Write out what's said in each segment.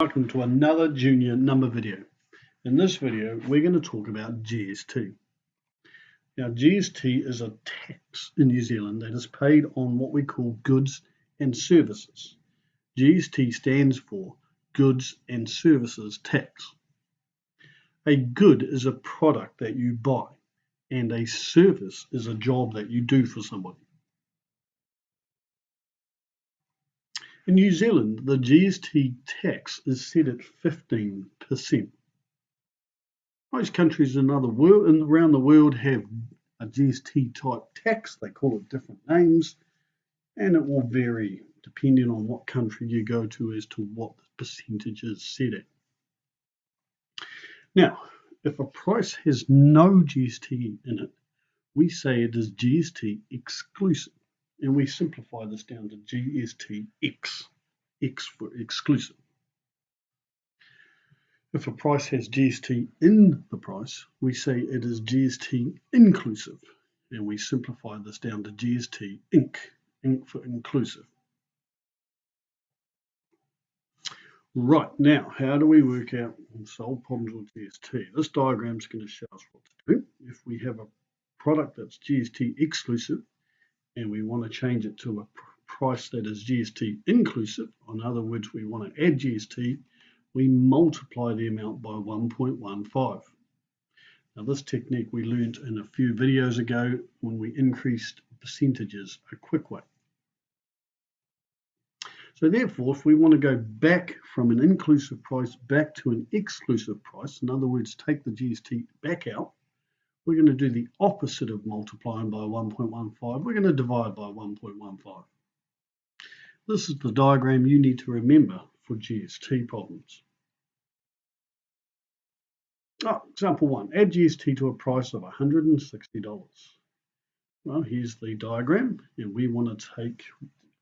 Welcome to another junior number video. In this video, we're going to talk about GST. Now, GST is a tax in New Zealand that is paid on what we call goods and services. GST stands for Goods and Services Tax. A good is a product that you buy, and a service is a job that you do for somebody. In New Zealand, the GST tax is set at 15%. Most countries around the world have a GST type tax. They call it different names, and it will vary depending on what country you go to as to what the percentage is set at. Now, if a price has no GST in it, we say it is GST exclusive. And we simplify this down to GST-X, X for exclusive. If a price has GST in the price, we say it is GST inclusive. And we simplify this down to GST-Inc, Inc for inclusive. Right, now, how do we work out and solve problems with GST? This diagram is going to show us what to do. If we have a product that's GST exclusive, and we want to change it to a price that is GST inclusive, in other words, we want to add GST, we multiply the amount by 1.15. Now, this technique we learned in a few videos ago when we increased percentages a quick way. So therefore, if we want to go back from an inclusive price back to an exclusive price, in other words, take the GST back out, we're going to do the opposite of multiplying by 1.15. We're going to divide by 1.15. This is the diagram you need to remember for GST problems. Example 1. Add GST to a price of $160. Well, here's the diagram, and we want to take,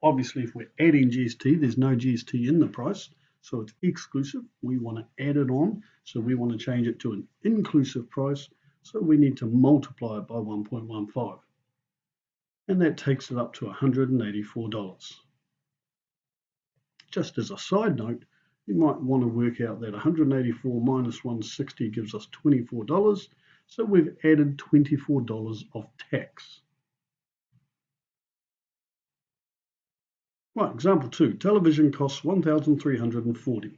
obviously if we're adding GST, there's no GST in the price, so it's exclusive. We want to add it on, so we want to change it to an inclusive price. So we need to multiply it by 1.15. And that takes it up to $184. Just as a side note, you might want to work out that 184 minus 160 gives us $24. So we've added $24 of tax. Right, example 2. Television costs $1,340.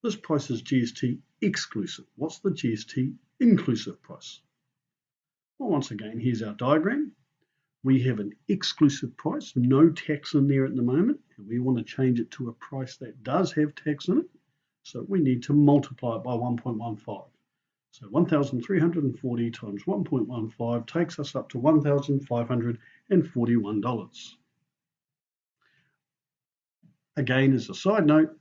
This price is GST exclusive. What's the GST inclusive price? Well, once again, here's our diagram. We have an exclusive price, no tax in there at the moment, and we want to change it to a price that does have tax in it. So we need to multiply it by 1.15. So 1,340 times 1.15 takes us up to $1,541. Again, as a side note,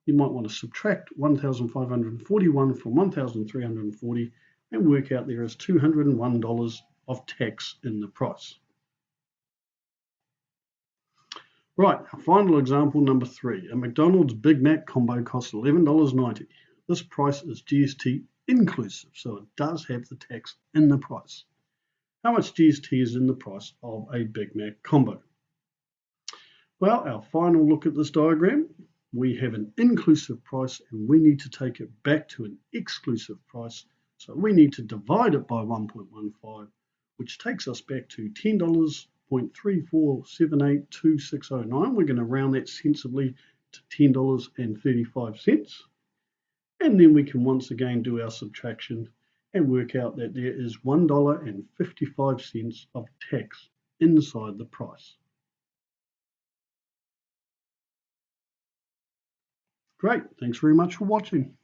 you might want to subtract 1,541 from 1,340 and work out there is $201 of tax in the price. Right, our final example number 3. A McDonald's Big Mac combo costs $11.90. This price is GST inclusive, so it does have the tax in the price. How much GST is in the price of a Big Mac combo? Well, our final look at this diagram, we have an inclusive price and we need to take it back to an exclusive price. So we need to divide it by 1.15, which takes us back to $10.34782609. We're going to round that sensibly to $10.35. And then we can once again do our subtraction and work out that there is $1.55 of tax inside the price. Great, thanks very much for watching.